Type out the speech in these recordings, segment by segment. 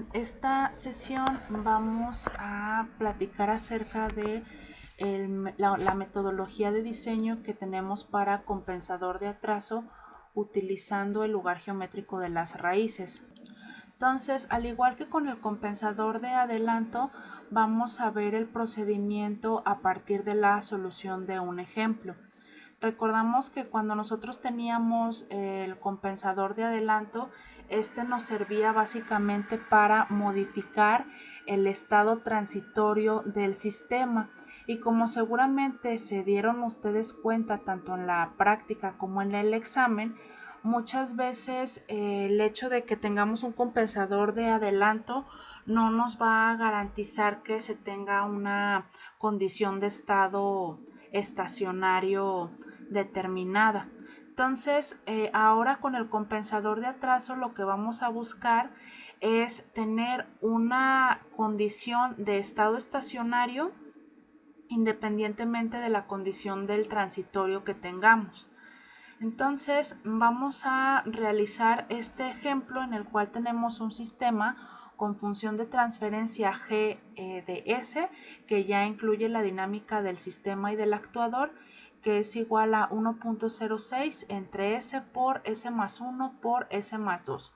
En esta sesión vamos a platicar acerca de la metodología de diseño que tenemos para compensador de atraso utilizando el lugar geométrico de las raíces. Entonces, al igual que con el compensador de adelanto, vamos a ver el procedimiento a partir de la solución de un ejemplo. Recordamos que cuando nosotros teníamos el compensador de adelanto, este nos servía básicamente para modificar el estado transitorio del sistema. Y como seguramente se dieron ustedes cuenta tanto en la práctica como en el examen, muchas veces el hecho de que tengamos un compensador de adelanto no nos va a garantizar que se tenga una condición de estado estacionario determinada. Entonces, ahora con el compensador de atraso lo que vamos a buscar es tener una condición de estado estacionario independientemente de la condición del transitorio que tengamos. Entonces, vamos a realizar este ejemplo en el cual tenemos un sistema con función de transferencia G de S, que ya incluye la dinámica del sistema y del actuador, que es igual a 1.06 entre S por S más 1 por S más 2.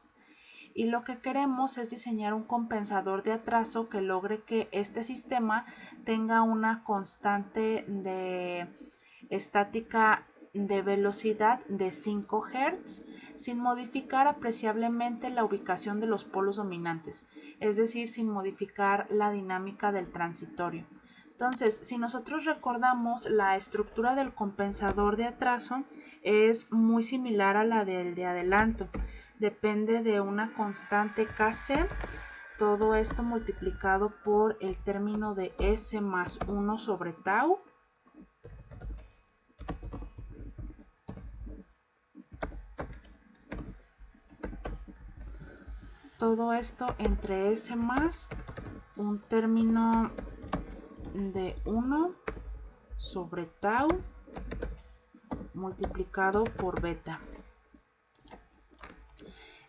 Y lo que queremos es diseñar un compensador de atraso que logre que este sistema tenga una constante de estática de velocidad de 5 Hz sin modificar apreciablemente la ubicación de los polos dominantes, es decir, sin modificar la dinámica del transitorio. Entonces, si nosotros recordamos, la estructura del compensador de atraso es muy similar a la del de adelanto. Depende de una constante Kc, todo esto multiplicado por el término de S más 1 sobre tau. Todo esto entre S más un término de 1 sobre tau multiplicado por beta,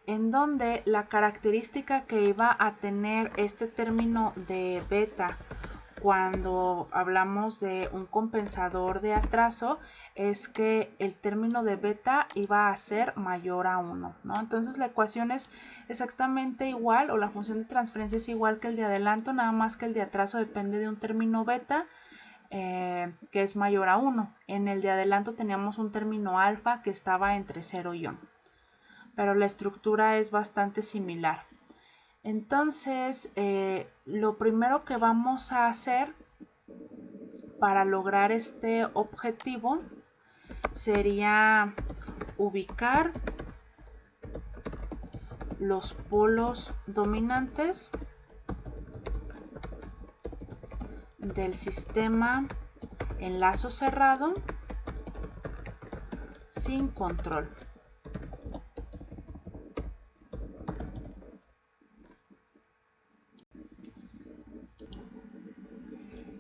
en donde la característica que iba a tener este término de beta cuando hablamos de un compensador de atraso es que el término de beta iba a ser mayor a 1, ¿no? Entonces la ecuación es exactamente igual, o la función de transferencia es igual que el de adelanto, nada más que el de atraso depende de un término beta que es mayor a 1. En el de adelanto teníamos un término alfa que estaba entre 0 y 1, pero la estructura es bastante similar. Entonces, lo primero que vamos a hacer para lograr este objetivo sería ubicar los polos dominantes del sistema en lazo cerrado sin control.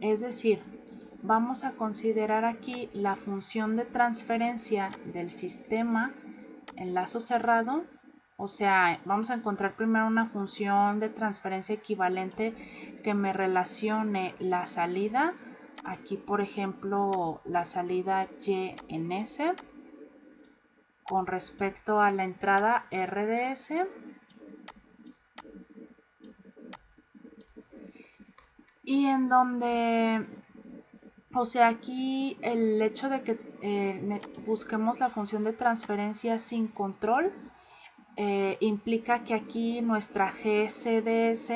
Es decir, vamos a considerar aquí la función de transferencia del sistema en lazo cerrado, o sea, vamos a encontrar primero una función de transferencia equivalente que me relacione la salida, aquí por ejemplo la salida Y en S, con respecto a la entrada R de S, y en donde, o sea, aquí el hecho de que busquemos la función de transferencia sin control implica que aquí nuestra GSDS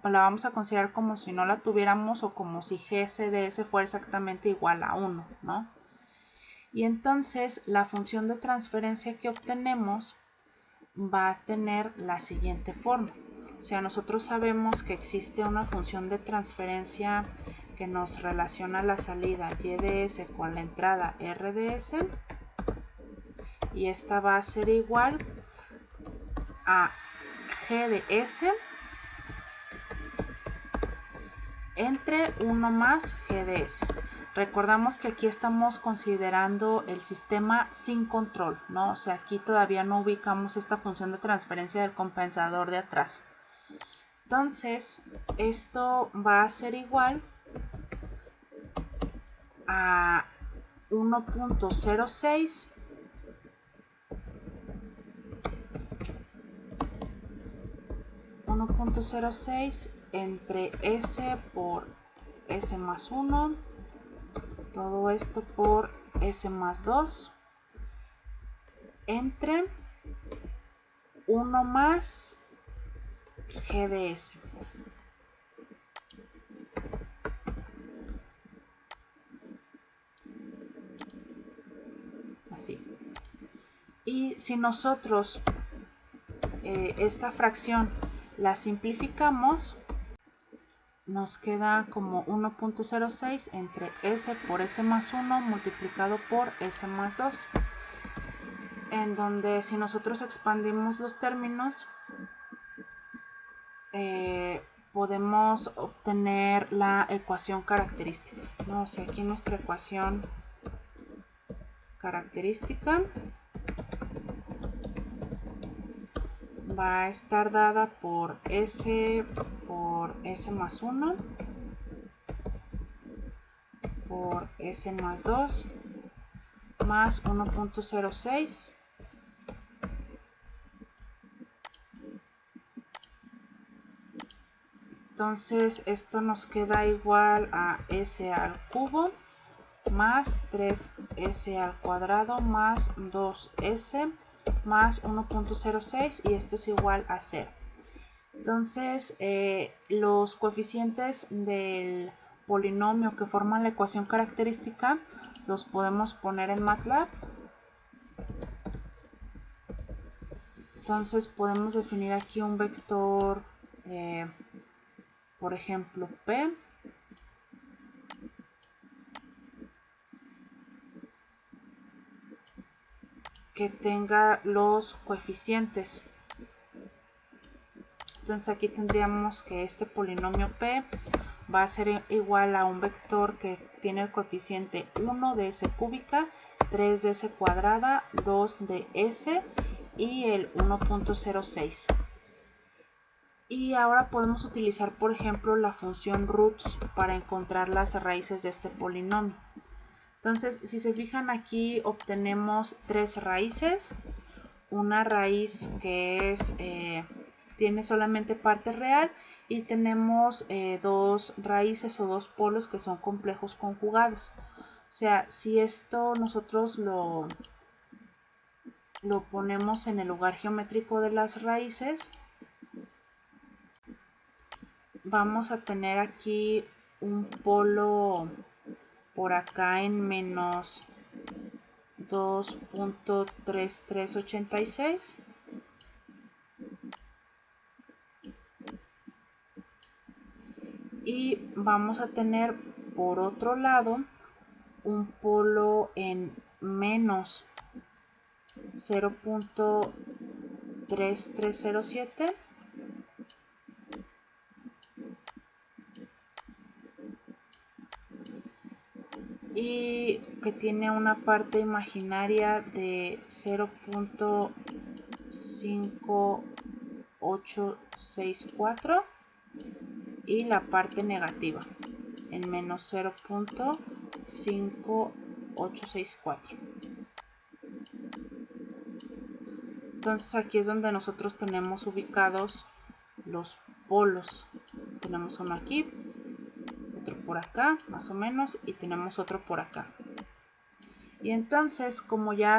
la vamos a considerar como si no la tuviéramos o como si GSDS fuera exactamente igual a 1, ¿no? Y entonces la función de transferencia que obtenemos va a tener la siguiente forma. O sea, nosotros sabemos que existe una función de transferencia que nos relaciona la salida Y de S con la entrada R de S, y esta va a ser igual a G de S entre 1 más G de S. Recordamos que aquí estamos considerando el sistema sin control, ¿no? O sea, aquí todavía no ubicamos esta función de transferencia del compensador de atraso. Entonces esto va a ser igual a 1.06 entre S por S más 1, todo esto por S más 2, entre 1 más G de S. Así. Y si nosotros esta fracción la simplificamos, nos queda como 1.06 entre S por S más 1 multiplicado por S más 2, en donde si nosotros expandimos los términos, podemos obtener la ecuación característica, ¿no? O sea, aquí nuestra ecuación característica va a estar dada por S más 1 por S más 2 más 1.06 entonces esto nos queda igual a S al cubo más 3S al cuadrado más 2S más 1.06 y esto es igual a 0. Entonces los coeficientes del polinomio que forman la ecuación característica los podemos poner en MATLAB. Entonces podemos definir aquí un vector, por ejemplo, P, que tenga los coeficientes. Entonces aquí tendríamos que este polinomio P va a ser igual a un vector que tiene el coeficiente 1 de S cúbica, 3 de S cuadrada, 2 de S y el 1.06. Y ahora podemos utilizar, por ejemplo, la función roots para encontrar las raíces de este polinomio. Entonces, si se fijan aquí, obtenemos tres raíces. Una raíz que tiene solamente parte real y tenemos dos raíces o dos polos que son complejos conjugados. O sea, si esto nosotros lo ponemos en el lugar geométrico de las raíces, vamos a tener aquí un polo por acá en menos 2.3386 y vamos a tener por otro lado un polo en menos 0.3307 y que tiene una parte imaginaria de 0.5864 y la parte negativa en menos 0.5864. Entonces aquí es donde nosotros tenemos ubicados los polos. Tenemos uno aquí, otro por acá, más o menos, y tenemos otro por acá. Y entonces, como ya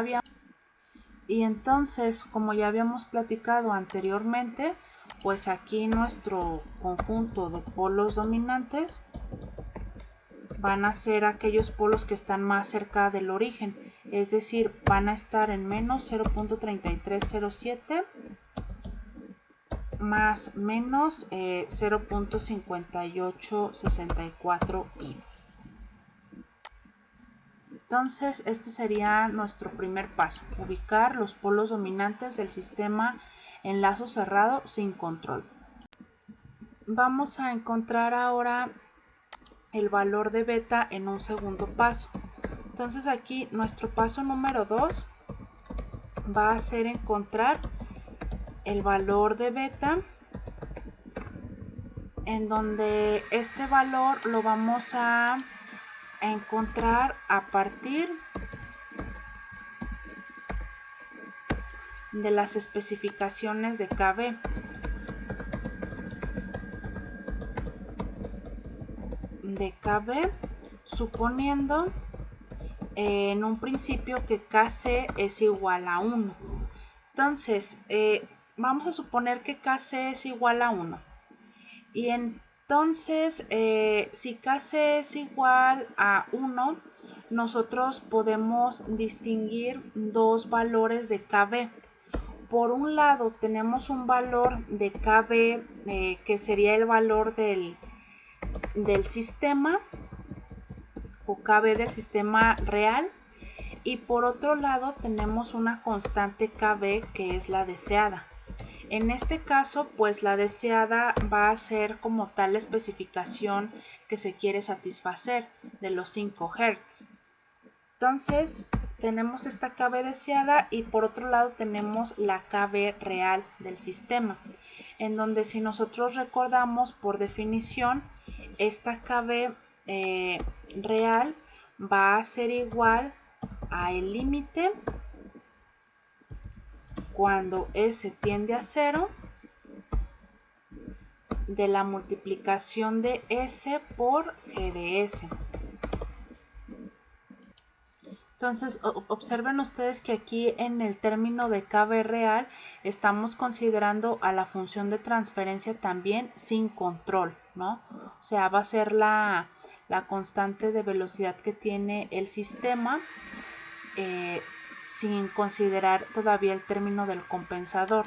habíamos platicado anteriormente, pues aquí nuestro conjunto de polos dominantes van a ser aquellos polos que están más cerca del origen, es decir, van a estar en menos 0.3307 más menos 0.5864i. Entonces este sería nuestro primer paso, ubicar los polos dominantes del sistema en lazo cerrado sin control. Vamos a encontrar ahora el valor de beta en un segundo paso. Entonces aquí nuestro paso número 2 va a ser encontrar el valor de beta en donde este valor lo vamos a encontrar a partir de las especificaciones de KB. Suponiendo en un principio que KC es igual a 1. Entonces, vamos a suponer que KC es igual a 1. Y entonces, si KC es igual a 1, nosotros podemos distinguir dos valores de KB. Por un lado, tenemos un valor de KB que sería el valor del sistema, o KB del sistema real, y por otro lado tenemos una constante KB que es la deseada. En este caso, pues la deseada va a ser como tal la especificación que se quiere satisfacer de los 5 Hz. Entonces tenemos esta KB deseada y por otro lado tenemos la KB real del sistema, en donde si nosotros recordamos por definición, esta KB real va a ser igual a el límite cuando S tiende a 0 de la multiplicación de S por G de S. Entonces observen ustedes que aquí en el término de KB real estamos considerando a la función de transferencia también sin control, ¿no? O sea, va a ser la constante de velocidad que tiene el sistema sin considerar todavía el término del compensador.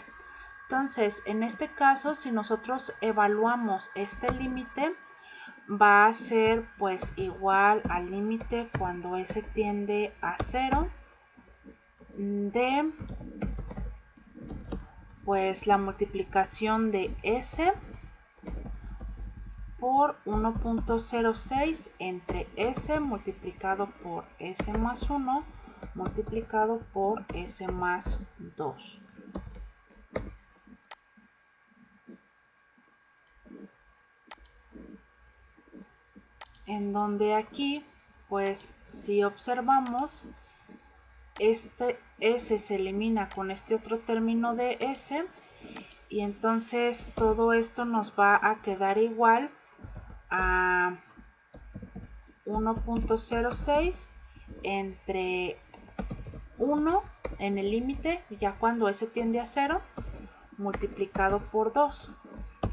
Entonces, en este caso, si nosotros evaluamos este límite, va a ser pues igual al límite cuando S tiende a 0 de pues la multiplicación de S por 1.06 entre S multiplicado por S más 1 multiplicado por S más 2. En donde aquí, pues si observamos, este S se elimina con este otro término de S y entonces todo esto nos va a quedar igual a 1.06 entre 1 en el límite, ya cuando S tiende a 0, multiplicado por 2.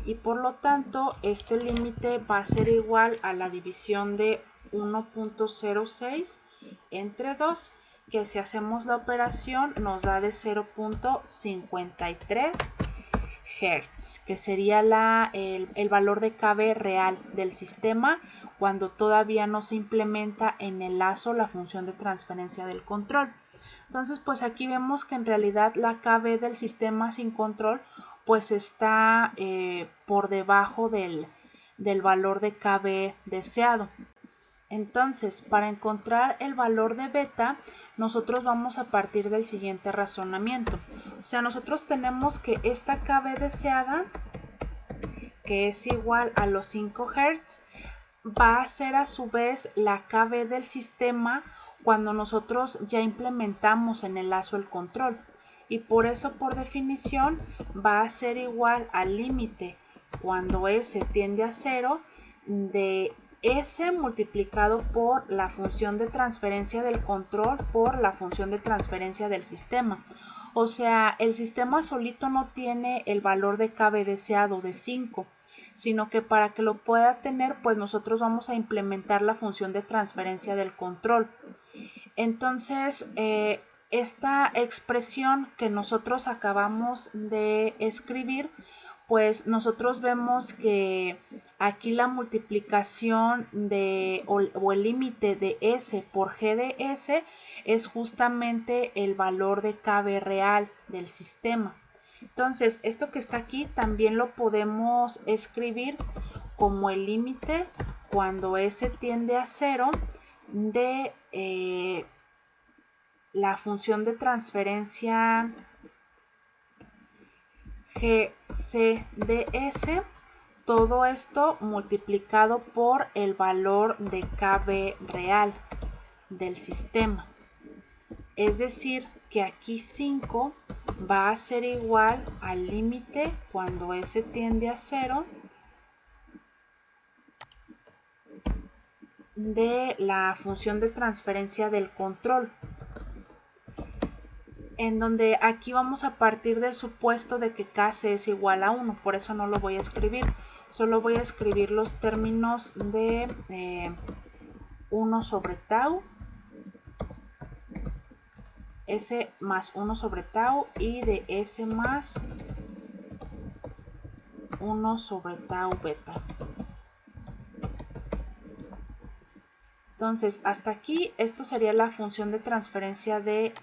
Y por lo tanto, este límite va a ser igual a la división de 1.06 entre 2, que si hacemos la operación nos da de 0.53 Hz, que sería el valor de KB real del sistema cuando todavía no se implementa en el lazo la función de transferencia del control. Entonces, pues aquí vemos que en realidad la KB del sistema sin control pues está por debajo del valor de KB deseado. Entonces, para encontrar el valor de beta, nosotros vamos a partir del siguiente razonamiento. O sea, nosotros tenemos que esta KB deseada, que es igual a los 5 Hz, va a ser a su vez la KB del sistema cuando nosotros ya implementamos en el lazo el control. Y por eso, por definición, va a ser igual al límite cuando S tiende a 0 de S multiplicado por la función de transferencia del control por la función de transferencia del sistema. O sea, el sistema solito no tiene el valor de KB deseado de 5, sino que para que lo pueda tener, pues nosotros vamos a implementar la función de transferencia del control. Entonces, esta expresión que nosotros acabamos de escribir, pues nosotros vemos que aquí la multiplicación o el límite de S por G de S es justamente el valor de KB real del sistema. Entonces, esto que está aquí también lo podemos escribir como el límite cuando S tiende a 0 de la función de transferencia GC de S todo esto multiplicado por el valor de KB real del sistema. Es decir, que aquí 5 va a ser igual al límite cuando S tiende a 0 de la función de transferencia del control, en donde aquí vamos a partir del supuesto de que Kc es igual a 1, por eso no lo voy a escribir, solo voy a escribir los términos de 1 sobre tau, S más 1 sobre tau y de S más 1 sobre tau beta. Entonces, hasta aquí, esto sería la función de transferencia de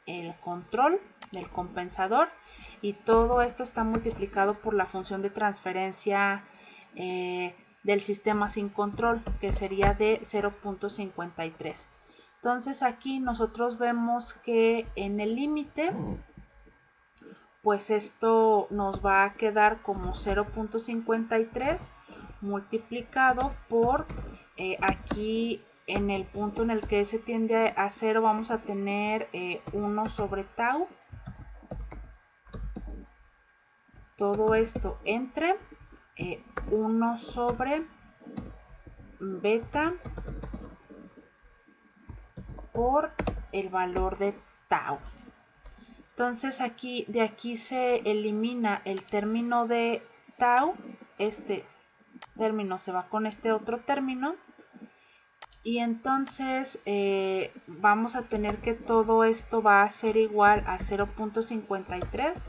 el control, del compensador, y todo esto está multiplicado por la función de transferencia del sistema sin control, que sería de 0.53. Entonces, aquí nosotros vemos que en el límite, pues esto nos va a quedar como 0.53 multiplicado por aquí en el punto en el que S tiende a 0 vamos a tener 1 sobre tau. Todo esto entre 1 sobre beta por el valor de tau. Entonces aquí, de aquí se elimina el término de tau, este término se va con este otro término, y entonces vamos a tener que todo esto va a ser igual a 0.53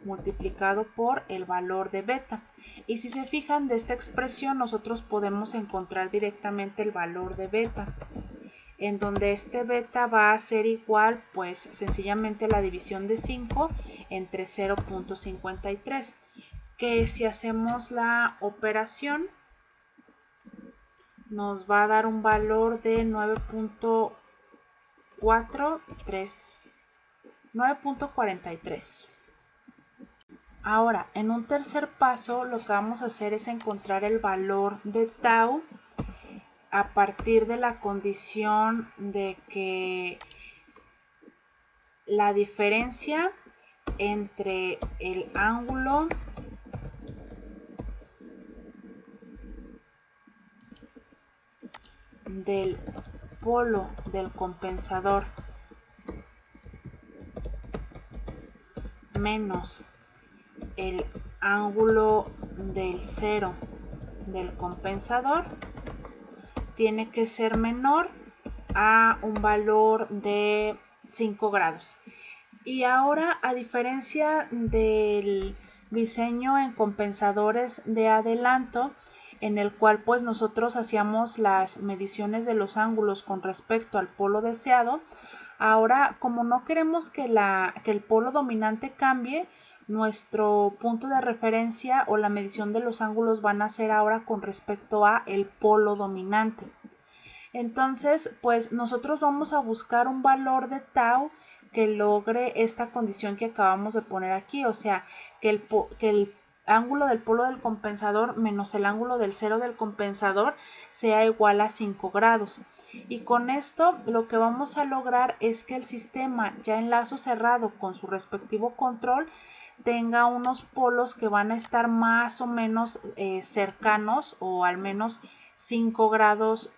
multiplicado por el valor de beta. Y si se fijan, de esta expresión nosotros podemos encontrar directamente el valor de beta, en donde este beta va a ser igual, pues sencillamente la división de 5 entre 0.53, que si hacemos la operación nos va a dar un valor de 9.43. Ahora, en un tercer paso, lo que vamos a hacer es encontrar el valor de tau a partir de la condición de que la diferencia entre el ángulo del polo del compensador menos el ángulo del cero del compensador tiene que ser menor a un valor de 5 grados. Y ahora, a diferencia del diseño en compensadores de adelanto, en el cual pues nosotros hacíamos las mediciones de los ángulos con respecto al polo deseado, ahora como no queremos que el polo dominante cambie, nuestro punto de referencia o la medición de los ángulos van a ser ahora con respecto a el polo dominante. Entonces, pues nosotros vamos a buscar un valor de tau que logre esta condición que acabamos de poner aquí, o sea, que el ángulo del polo del compensador menos el ángulo del cero del compensador sea igual a 5 grados. Y con esto lo que vamos a lograr es que el sistema ya en lazo cerrado con su respectivo control tenga unos polos que van a estar más o menos cercanos, o al menos 5 grados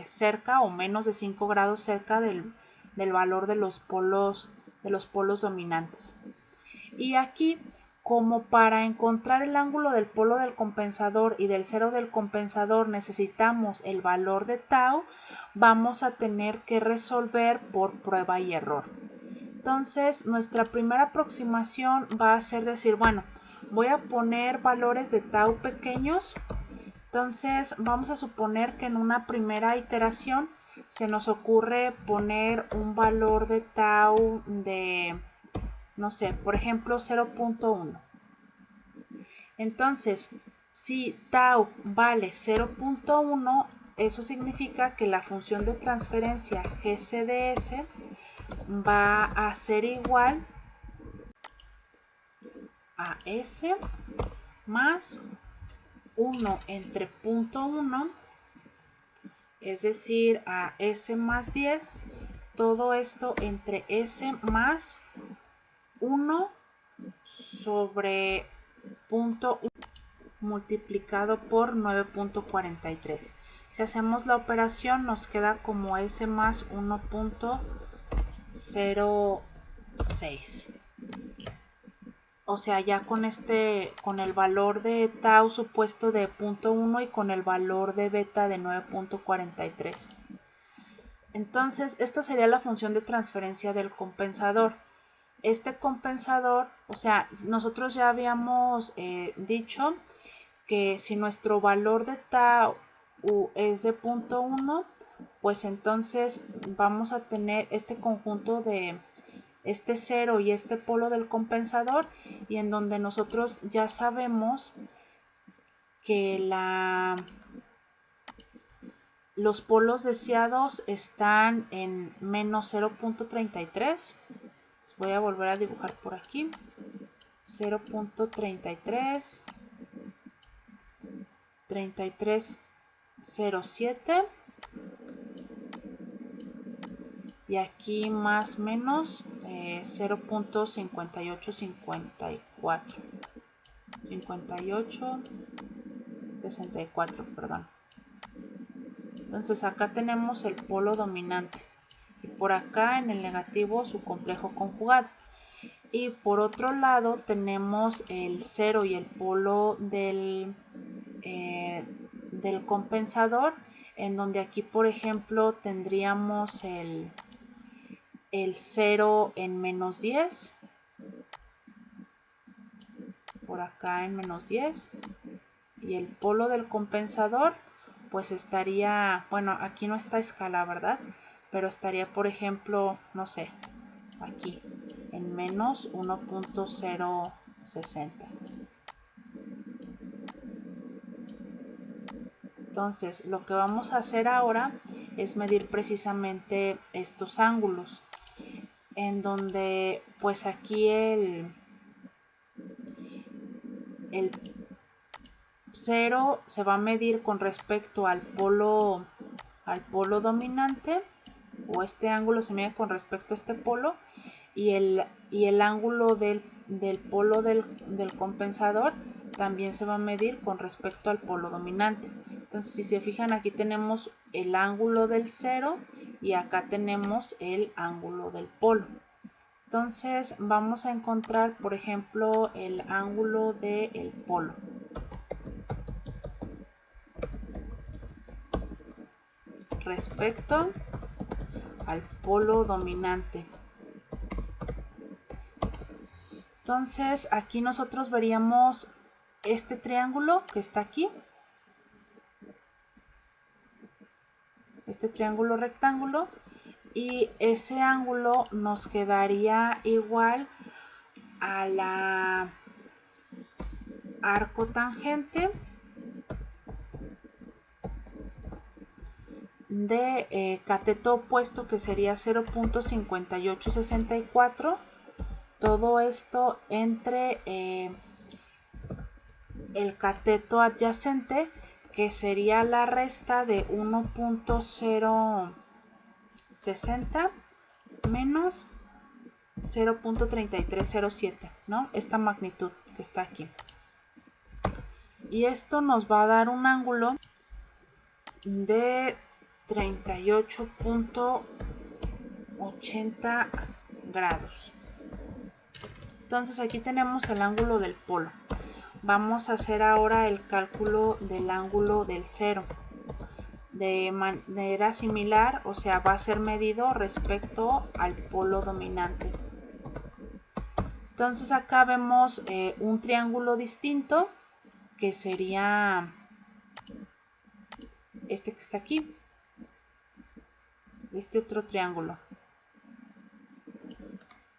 cerca o menos de 5 grados cerca del valor de los polos dominantes. Y aquí, como para encontrar el ángulo del polo del compensador y del cero del compensador necesitamos el valor de tau, vamos a tener que resolver por prueba y error. Entonces, nuestra primera aproximación va a ser decir, bueno, voy a poner valores de tau pequeños. Entonces, vamos a suponer que en una primera iteración se nos ocurre poner un valor de tau de, no sé, por ejemplo 0.1. Entonces, si tau vale 0.1, eso significa que la función de transferencia GCDS va a ser igual a S más 1 entre punto 1, es decir, a S más 10, todo esto entre S más 1 sobre punto 1 multiplicado por 9.43. Si hacemos la operación nos queda como S más 1.06. O sea, ya con el valor de tau supuesto de 0.1 y con el valor de beta de 9.43. Entonces, esta sería la función de transferencia del compensador. Este compensador, o sea, nosotros ya habíamos dicho que si nuestro valor de tau es de 0.1, pues entonces vamos a tener este conjunto de este cero y este polo del compensador, y en donde nosotros ya sabemos que los polos deseados están en menos 0.33. Voy a volver a dibujar por aquí. 0.33, 3307, y aquí más menos 0.5854, 5864, perdón. Entonces acá tenemos el polo dominante y por acá en el negativo su complejo conjugado. Y por otro lado tenemos el cero y el polo del compensador, en donde aquí por ejemplo tendríamos el 0 en menos 10, por acá en menos 10, y el polo del compensador pues estaría, bueno, aquí no está a escala, ¿verdad? Pero estaría por ejemplo, no sé, aquí en menos 1.060. Entonces, lo que vamos a hacer ahora es medir precisamente estos ángulos, en donde pues aquí el 0 se va a medir con respecto al polo dominante, o este ángulo se mide con respecto a este polo, y el ángulo del polo del compensador también se va a medir con respecto al polo dominante. Entonces, si se fijan, aquí tenemos el ángulo del 0 y acá tenemos el ángulo del polo. Entonces, vamos a encontrar, por ejemplo, el ángulo del polo. Respecto al polo dominante. Entonces, aquí nosotros veríamos este triángulo que está aquí, este triángulo rectángulo, y ese ángulo nos quedaría igual a la arco tangente de cateto opuesto, que sería 0.5864, todo esto entre el cateto adyacente, que sería la resta de 1.060 menos 0.3307, ¿no? Esta magnitud que está aquí. Y esto nos va a dar un ángulo de 38.80 grados. Entonces aquí tenemos el ángulo del polo. Vamos a hacer ahora el cálculo del ángulo del cero. De manera similar, o sea, va a ser medido respecto al polo dominante. Entonces acá vemos un triángulo distinto, que sería este que está aquí, este otro triángulo.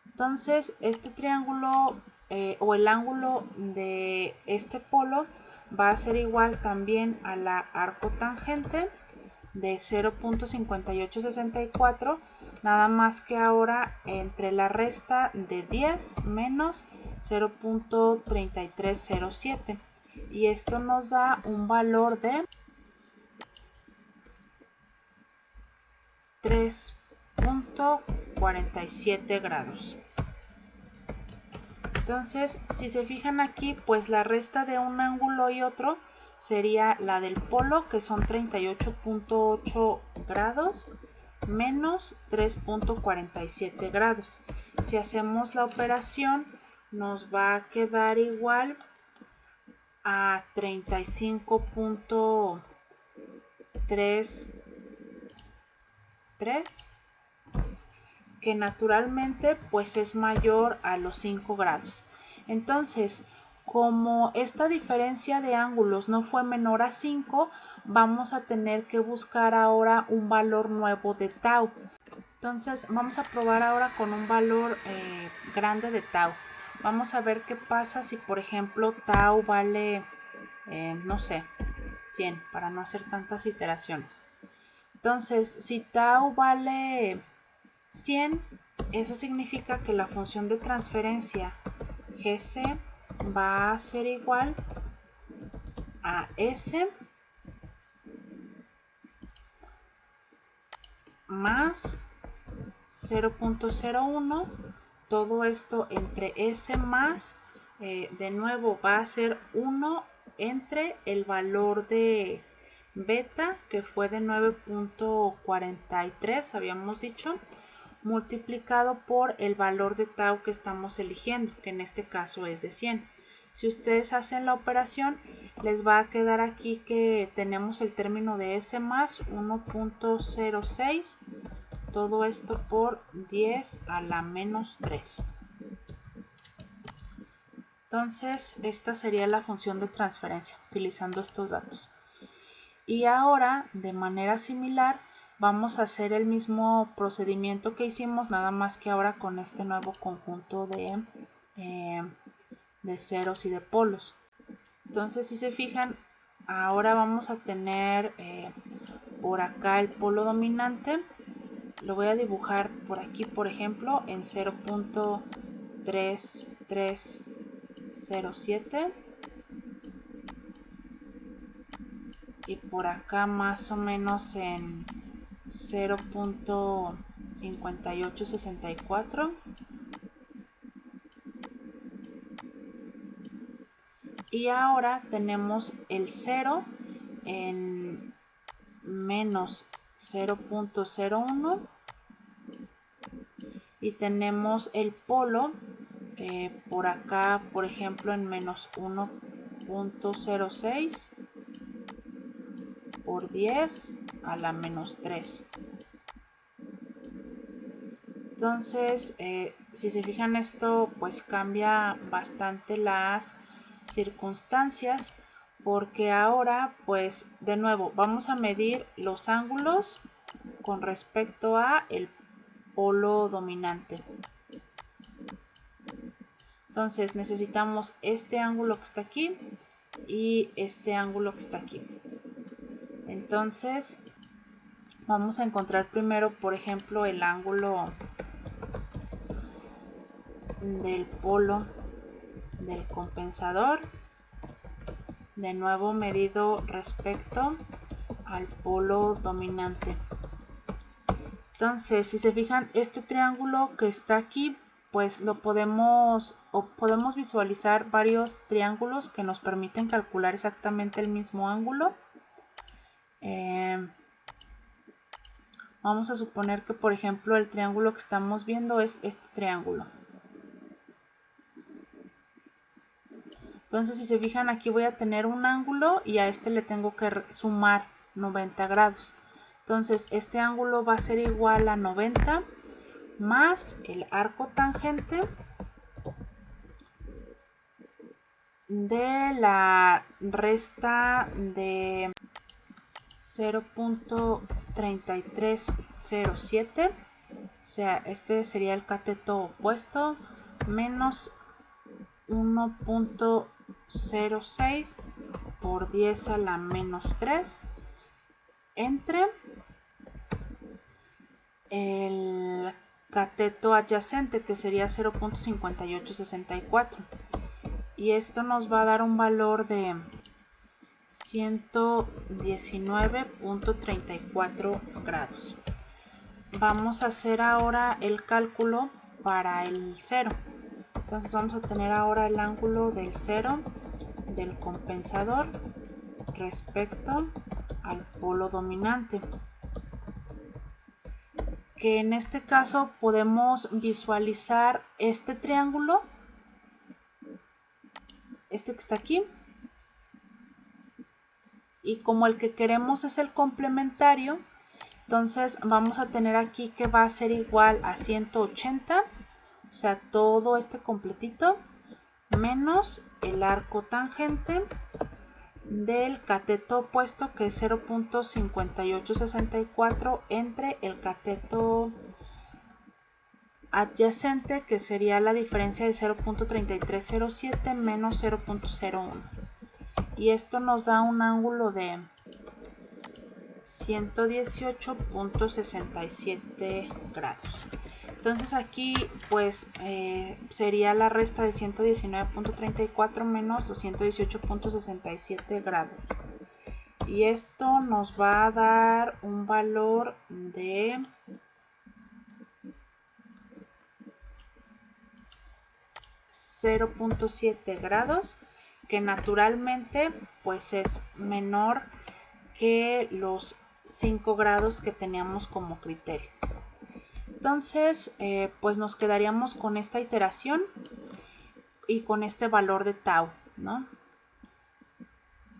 Entonces este triángulo o el ángulo de este polo va a ser igual también a la arcotangente de 0.5864, nada más que ahora entre la resta de 10 menos 0.3307. y esto nos da un valor de 3.47 grados. Entonces, si se fijan aquí, pues la resta de un ángulo y otro sería la del polo, que son 38.8 grados menos 3.47 grados. Si hacemos la operación, nos va a quedar igual a 35.33, que naturalmente pues es mayor a los 5 grados. Entonces, como esta diferencia de ángulos no fue menor a 5, vamos a tener que buscar ahora un valor nuevo de tau. Entonces vamos a probar ahora con un valor grande de tau. Vamos a ver qué pasa si, por ejemplo, tau vale, no sé, 100, para no hacer tantas iteraciones. Entonces, si tau vale 100, eso significa que la función de transferencia GC va a ser igual a S más 0.01, todo esto entre S más, de nuevo va a ser 1 entre el valor de beta, que fue de 9.43, habíamos dicho, multiplicado por el valor de tau que estamos eligiendo, que en este caso es de 100. Si ustedes hacen la operación, les va a quedar aquí que tenemos el término de S más 1.06, todo esto por 10 a la menos 3. Entonces, esta sería la función de transferencia utilizando estos datos. Y ahora, de manera similar, vamos a hacer el mismo procedimiento que hicimos, nada más que ahora con este nuevo conjunto de ceros y de polos. Entonces, si se fijan, ahora vamos a tener por acá el polo dominante. Lo voy a dibujar por aquí, por ejemplo, en 0.3307. Y por acá más o menos en 0.5864. Y ahora tenemos el 0 en menos 0.01 y tenemos el polo por acá, por ejemplo, en menos 1.06 por 10 a la menos 3. Entonces, si se fijan, esto pues cambia bastante las circunstancias, porque ahora pues de nuevo vamos a medir los ángulos con respecto a el polo dominante. Entonces necesitamos este ángulo que está aquí y este ángulo que está aquí. Entonces vamos a encontrar primero, por ejemplo, el ángulo del polo del compensador, de nuevo medido respecto al polo dominante. Entonces, si se fijan, este triángulo que está aquí, pues lo podemos visualizar varios triángulos que nos permiten calcular exactamente el mismo ángulo. Vamos a suponer que, por ejemplo, el triángulo que estamos viendo es este triángulo. Entonces, si se fijan, aquí voy a tener un ángulo y a este le tengo que sumar 90 grados. Entonces, este ángulo va a ser igual a 90 más el arco tangente de la resta de 0.3307, o sea, este sería el cateto opuesto, menos 1.06 por 10 a la menos 3 entre el cateto adyacente, que sería 0.5864. y esto nos va a dar un valor de 119.34 grados. Vamos a hacer ahora el cálculo para el 0. Entonces vamos a tener ahora el ángulo del 0 del compensador respecto al polo dominante, que en este caso podemos visualizar este triángulo, este que está aquí, y como el que queremos es el complementario, entonces vamos a tener aquí que va a ser igual a 180, o sea, todo este completito, menos el arco tangente del cateto opuesto, que es 0.5864, entre el cateto adyacente, que sería la diferencia de 0.3307 menos 0.01. Y esto nos da un ángulo de 118.67 grados. Entonces aquí pues sería la resta de 119.34 menos los 118.67 grados. Y esto nos va a dar un valor de 0.7 grados, que naturalmente pues es menor que los 5 grados que teníamos como criterio. Entonces pues nos quedaríamos con esta iteración y con este valor de tau, ¿no?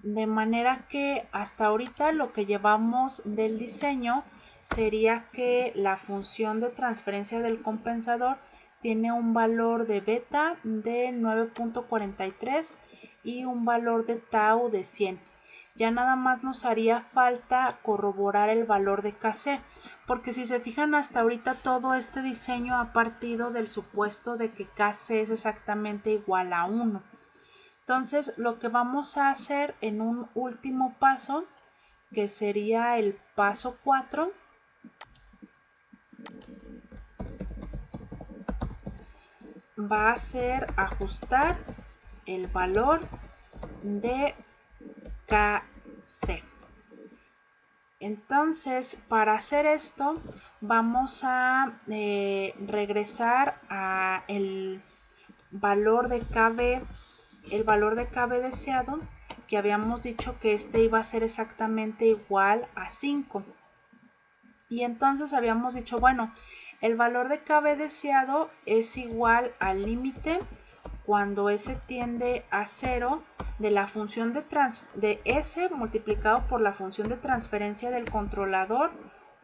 De manera que hasta ahorita lo que llevamos del diseño sería que la función de transferencia del compensador tiene un valor de beta de 9.43 y un valor de tau de 100. Ya nada más nos haría falta corroborar el valor de Kc, porque si se fijan hasta ahorita todo este diseño ha partido del supuesto de que Kc es exactamente igual a 1. Entonces lo que vamos a hacer en un último paso, que sería el paso 4, va a ser ajustar el valor de Kc. Entonces, para hacer esto, vamos a regresar a el valor de Kb, deseado, que habíamos dicho que este iba a ser exactamente igual a 5. Y entonces habíamos dicho, bueno, el valor de Kb deseado es igual al límite cuando S tiende a 0 de la función de S multiplicado por la función de transferencia del controlador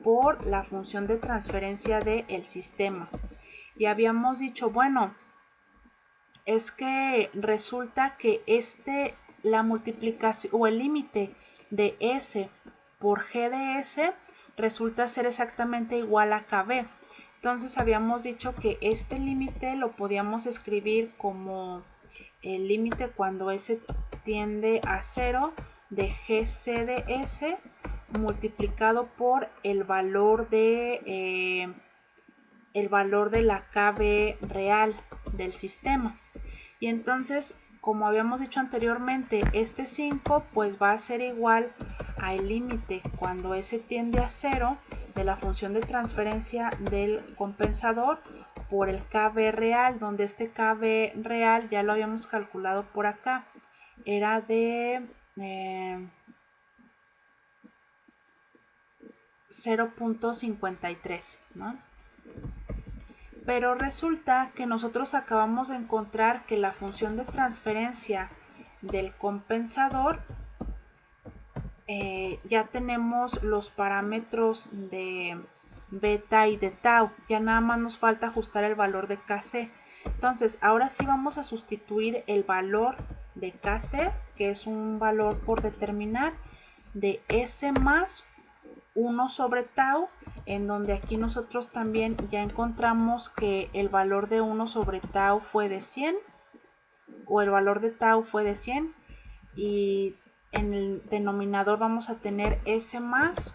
por la función de transferencia del sistema. Y habíamos dicho, bueno, es que resulta que la multiplicación o el límite de S por G de S resulta ser exactamente igual a Kb. Entonces habíamos dicho que este límite lo podíamos escribir como el límite cuando S tiende a 0 de GC de S multiplicado por el valor de la Kb real del sistema. Y entonces, como habíamos dicho anteriormente, este 5 pues va a ser igual al límite cuando S tiende a 0 de la función de transferencia del compensador por el Kb real, donde este Kb real ya lo habíamos calculado por acá, era de 0.53, ¿no? Pero resulta que nosotros acabamos de encontrar que la función de transferencia del compensador ya tenemos los parámetros de beta y de tau, ya nada más nos falta ajustar el valor de Kc. Entonces ahora sí vamos a sustituir el valor de Kc, que es un valor por determinar, de S más 1 sobre tau, en donde aquí nosotros también ya encontramos que el valor de 1 sobre tau fue de 100, o el valor de tau fue de 100, y en el denominador vamos a tener S más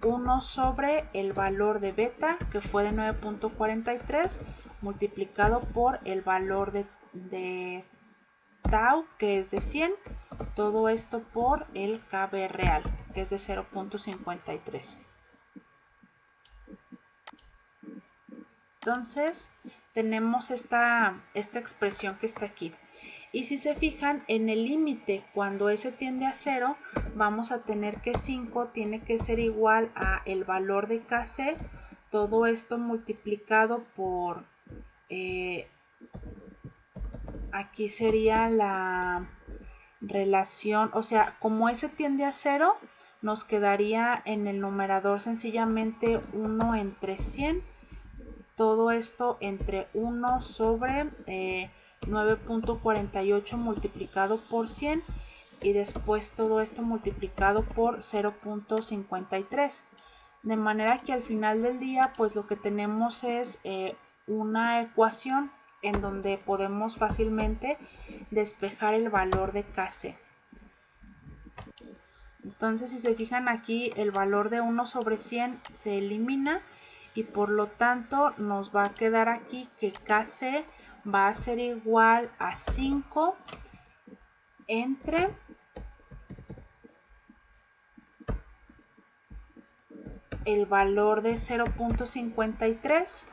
1 sobre el valor de beta, que fue de 9.43, multiplicado por el valor de tau, que es de 100, todo esto por el KB real, que es de 0.53. Entonces tenemos esta expresión que está aquí. Y si se fijan, en el límite, cuando s tiende a 0, vamos a tener que 5 tiene que ser igual a el valor de Kc, todo esto multiplicado por, aquí sería la relación, o sea, como s tiende a 0, nos quedaría en el numerador sencillamente 1 entre 100, todo esto entre 1 sobre 9.48 multiplicado por 100 y después todo esto multiplicado por 0.53, de manera que al final del día pues lo que tenemos es una ecuación en donde podemos fácilmente despejar el valor de Kc. Entonces si se fijan aquí, el valor de 1 sobre 100 se elimina y por lo tanto nos va a quedar aquí que Kc va a ser igual a 5 entre el valor de 0.53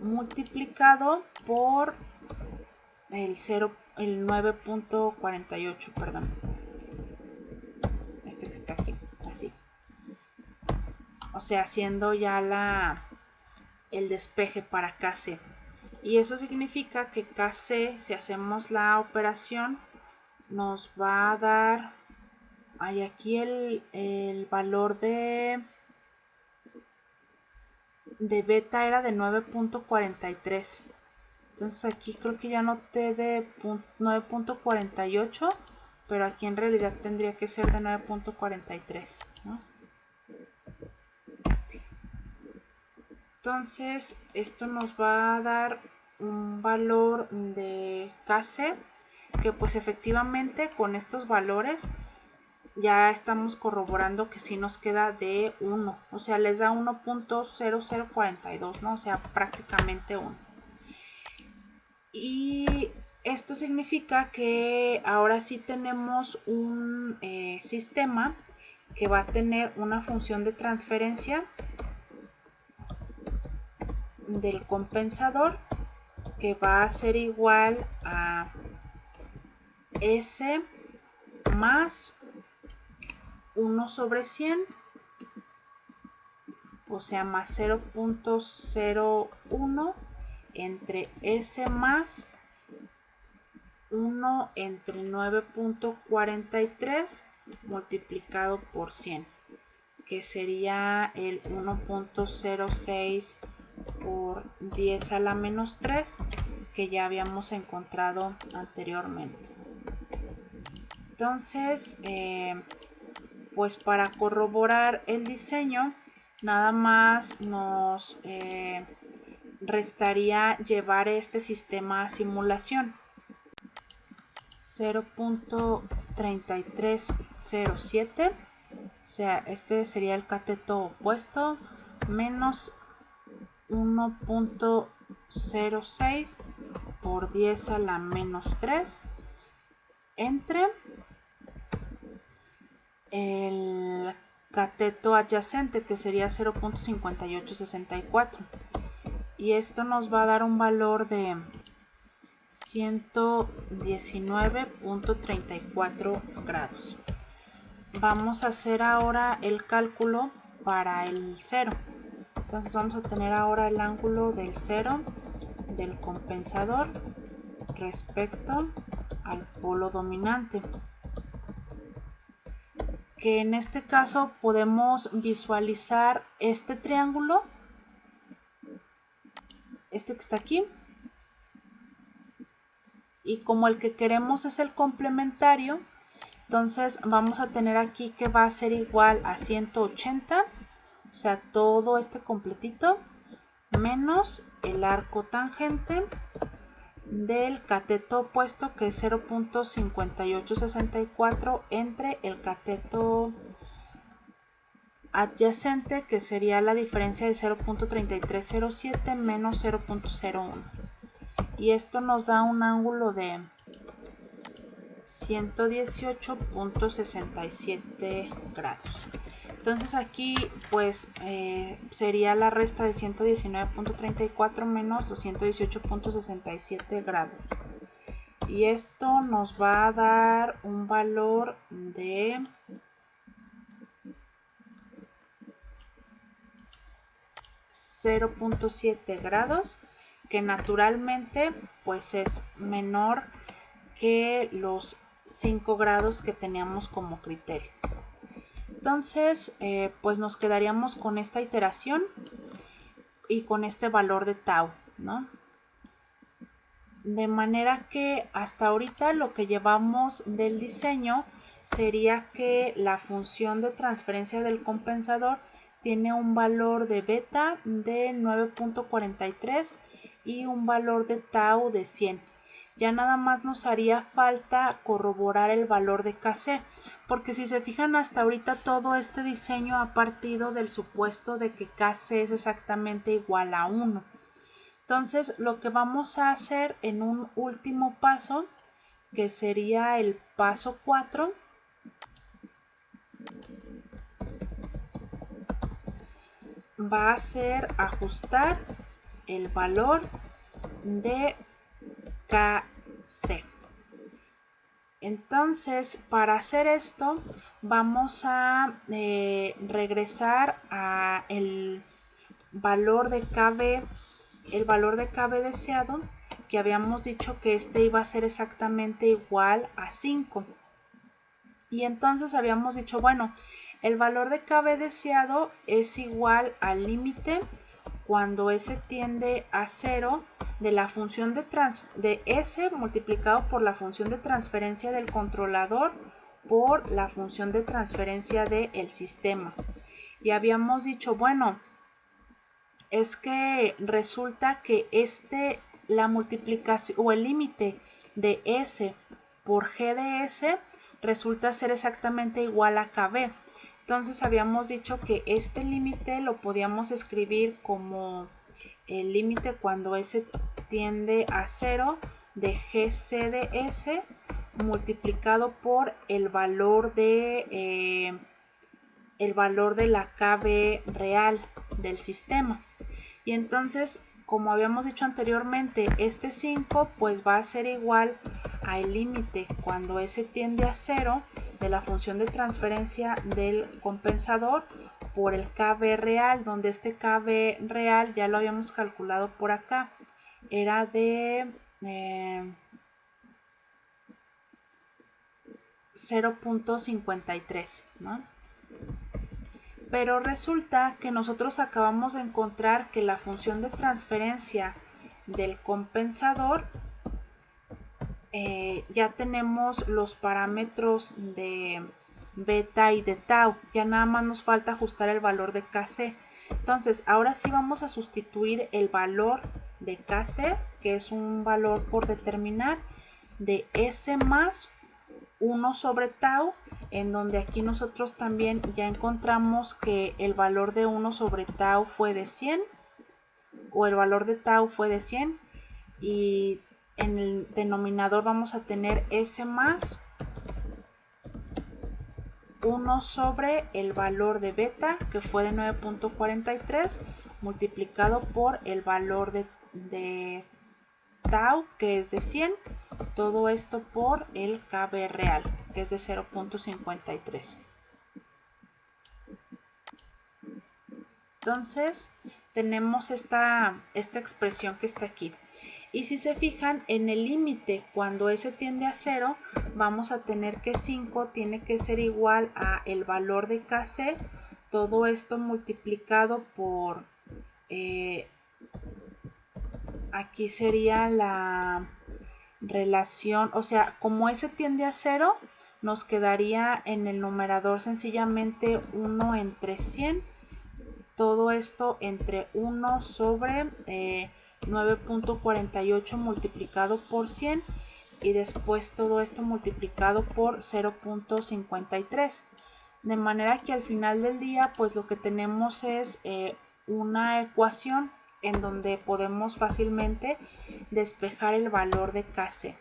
multiplicado por el 9.48, perdón, este que está aquí, así, o sea, haciendo ya el despeje para Kc. Y eso significa que Kc, si hacemos la operación, nos va a dar, hay aquí el valor de beta era de 9.43. Entonces aquí creo que yo anoté de 9.48, pero aquí en realidad tendría que ser de 9.43, ¿no? Entonces esto nos va a dar un valor de Kc que pues efectivamente con estos valores ya estamos corroborando que sí nos queda de 1, o sea, les da 1.0042, ¿no? O sea, prácticamente 1. Y esto significa que ahora sí tenemos un sistema que va a tener una función de transferencia del compensador que va a ser igual a S más 1 sobre 100, o sea, más 0.01 entre S más 1 entre 9.43 multiplicado por 100, que sería el 1.06 por 10 a la menos 3 que ya habíamos encontrado anteriormente. Entonces, pues para corroborar el diseño, nada más nos restaría llevar este sistema a simulación. 0.3307, o sea, este sería el cateto opuesto, menos 1.06 por 10 a la menos 3 entre el cateto adyacente, que sería 0.5864, y esto nos va a dar un valor de 119.34 grados. Vamos a hacer ahora el cálculo para el 0. Entonces vamos a tener ahora el ángulo del 0 del compensador respecto al polo dominante, que en este caso podemos visualizar este triángulo, este que está aquí, y como el que queremos es el complementario, entonces vamos a tener aquí que va a ser igual a 180, o sea, todo este completito, menos el arco tangente del cateto opuesto, que es 0.5864 entre el cateto adyacente, que sería la diferencia de 0.3307 menos 0.01. Y esto nos da un ángulo de 118.67 grados. Entonces aquí pues sería la resta de 119.34 menos los 118.67 grados. Y esto nos va a dar un valor de 0.7 grados, que naturalmente pues es menor que los 5 grados que teníamos como criterio. Entonces pues nos quedaríamos con esta iteración y con este valor de tau, ¿no? De manera que hasta ahorita lo que llevamos del diseño sería que la función de transferencia del compensador tiene un valor de beta de 9.43 y un valor de tau de 100. Ya nada más nos haría falta corroborar el valor de Kc, porque si se fijan hasta ahorita todo este diseño ha partido del supuesto de que Kc es exactamente igual a 1. Entonces lo que vamos a hacer en un último paso, que sería el paso 4, va a ser ajustar el valor de Kc. Entonces, para hacer esto, vamos a regresar a el valor de Kb, deseado, que habíamos dicho que este iba a ser exactamente igual a 5. Y entonces habíamos dicho, bueno, el valor de Kb deseado es igual al límite cuando s tiende a 0 de la función de s multiplicado por la función de transferencia del controlador por la función de transferencia del sistema. Y habíamos dicho, bueno, es que resulta que la multiplicación o el límite de s por g de s resulta ser exactamente igual a kb. Entonces habíamos dicho que este límite lo podíamos escribir como el límite cuando s tiende a 0 de gc de s multiplicado por el valor de la kb real del sistema. Y entonces, como habíamos dicho anteriormente, este 5 pues va a ser igual al límite cuando s tiende a 0 de la función de transferencia del compensador por el kb real, donde este kb real ya lo habíamos calculado por acá, era de 0.53, ¿no? Pero resulta que nosotros acabamos de encontrar que la función de transferencia del compensador ya tenemos los parámetros de beta y de tau, ya nada más nos falta ajustar el valor de Kc. Entonces ahora sí vamos a sustituir el valor de Kc, que es un valor por determinar, de S más 1 sobre tau, en donde aquí nosotros también ya encontramos que el valor de 1 sobre tau fue de 100, o el valor de tau fue de 100, y en el denominador vamos a tener S más 1 sobre el valor de beta, que fue de 9.43, multiplicado por el valor de tau, que es de 100, todo esto por el kb real, que es de 0.53. Entonces tenemos esta expresión que está aquí. Y si se fijan, en el límite cuando s tiende a 0, vamos a tener que 5 tiene que ser igual a el valor de Kc, todo esto multiplicado por aquí sería la relación, o sea, como s tiende a 0, nos quedaría en el numerador sencillamente 1 entre 100, todo esto entre 1 sobre 9.48 multiplicado por 100, y después todo esto multiplicado por 0.53. de manera que al final del día pues lo que tenemos es una ecuación en donde podemos fácilmente despejar el valor de Kc.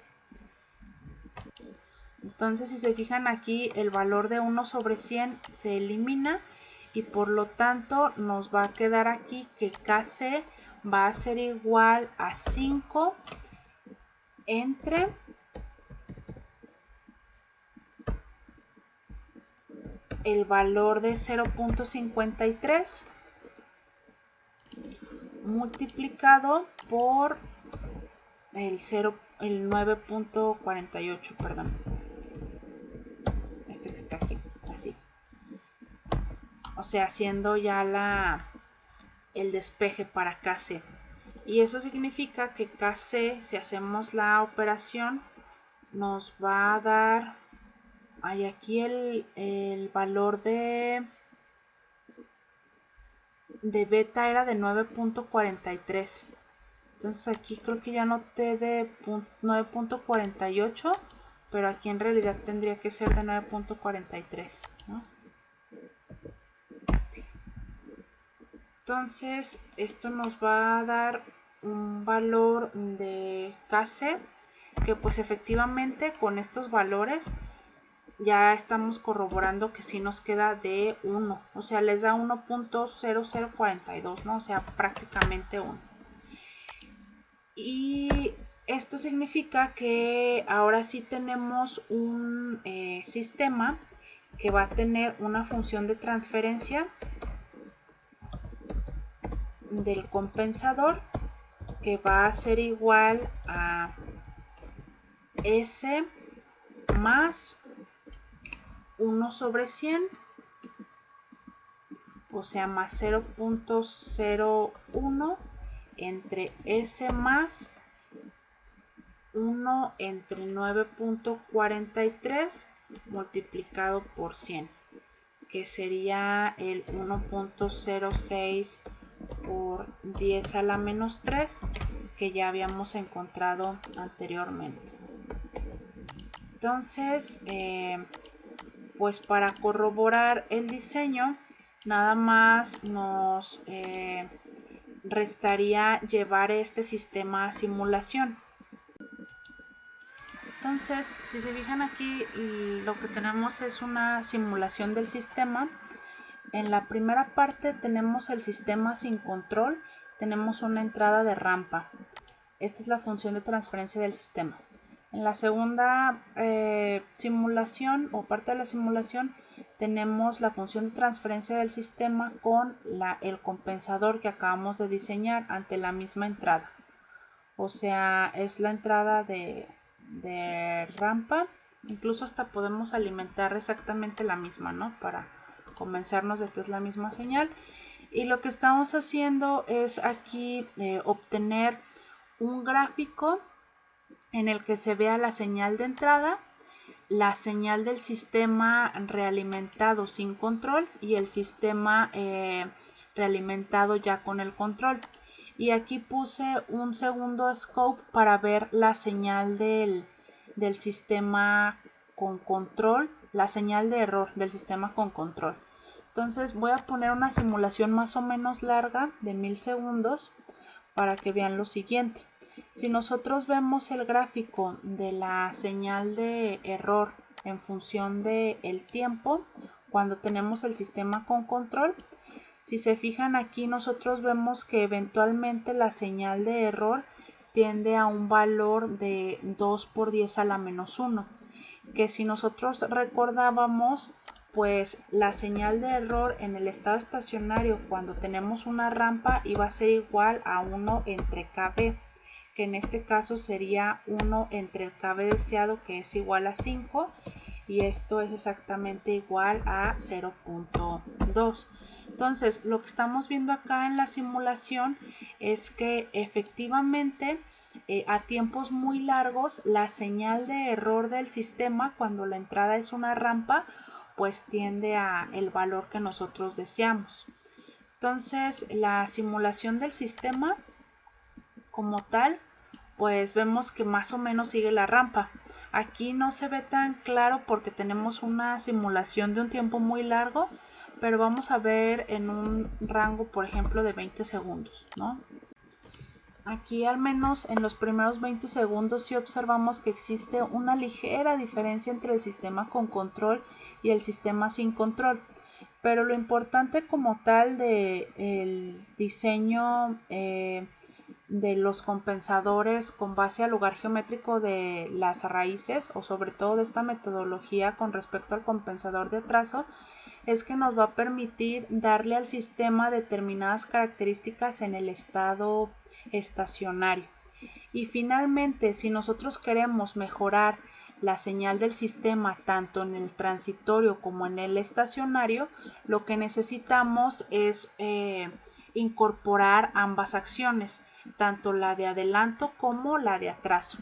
Entonces, si se fijan aquí, el valor de 1 sobre 100 se elimina y por lo tanto nos va a quedar aquí que Kc va a ser igual a 5 entre el valor de 0.53 multiplicado por el 9.48, perdón. Este que está aquí, así. O sea, haciendo ya el despeje para Kc. Y eso significa que Kc, si hacemos la operación, nos va a dar, hay aquí el valor de beta era de 9.43. Entonces aquí creo que ya anoté de 9.48, pero aquí en realidad tendría que ser de 9.43, ¿no? Entonces esto nos va a dar un valor de Kc que pues efectivamente con estos valores ya estamos corroborando que sí nos queda de 1, o sea, les da 1.0042, ¿no? O sea, prácticamente 1. Y esto significa que ahora sí tenemos un sistema que va a tener una función de transferencia del compensador que va a ser igual a S más 1 sobre 100, o sea, más 0.01 entre S más 1 entre 9.43 multiplicado por 100, que sería el 1.06 por 10 a la menos 3 que ya habíamos encontrado anteriormente. Entonces, pues para corroborar el diseño, nada más nos restaría llevar este sistema a simulación. Entonces, si se fijan aquí, lo que tenemos es una simulación del sistema. En la primera parte tenemos el sistema sin control, tenemos una entrada de rampa. Esta es la función de transferencia del sistema. En la segunda simulación o parte de la simulación tenemos la función de transferencia del sistema con el compensador que acabamos de diseñar ante la misma entrada. O sea, es la entrada de rampa. Incluso hasta podemos alimentar exactamente la misma, ¿no? Para convencernos de que es la misma señal. Y lo que estamos haciendo es aquí obtener un gráfico en el que se vea la señal de entrada, la señal del sistema realimentado sin control y el sistema realimentado ya con el control. Y aquí puse un segundo scope para ver la señal del sistema con control, la señal de error del sistema con control. Entonces voy a poner una simulación más o menos larga de 1000 segundos para que vean lo siguiente. Si nosotros vemos el gráfico de la señal de error en función del tiempo, cuando tenemos el sistema con control, si se fijan aquí nosotros vemos que eventualmente la señal de error tiende a un valor de 2 por 10 a la menos 1, que si nosotros recordábamos, pues la señal de error en el estado estacionario cuando tenemos una rampa iba a ser igual a 1 entre KB, que en este caso sería 1 entre el KB deseado, que es igual a 5, y esto es exactamente igual a 0.2. Entonces, lo que estamos viendo acá en la simulación es que efectivamente a tiempos muy largos la señal de error del sistema cuando la entrada es una rampa pues tiende a el valor que nosotros deseamos. Entonces, la simulación del sistema como tal, pues vemos que más o menos sigue la rampa. Aquí no se ve tan claro porque tenemos una simulación de un tiempo muy largo, pero vamos a ver en un rango, por ejemplo, de 20 segundos, ¿no? Aquí al menos en los primeros 20 segundos sí observamos que existe una ligera diferencia entre el sistema con control y el sistema sin control. Pero lo importante como tal del diseño de los compensadores con base al lugar geométrico de las raíces, o sobre todo de esta metodología con respecto al compensador de atraso, es que nos va a permitir darle al sistema determinadas características en el estado estacionario. Y finalmente, si nosotros queremos mejorar la señal del sistema tanto en el transitorio como en el estacionario, lo que necesitamos es incorporar ambas acciones, tanto la de adelanto como la de atraso.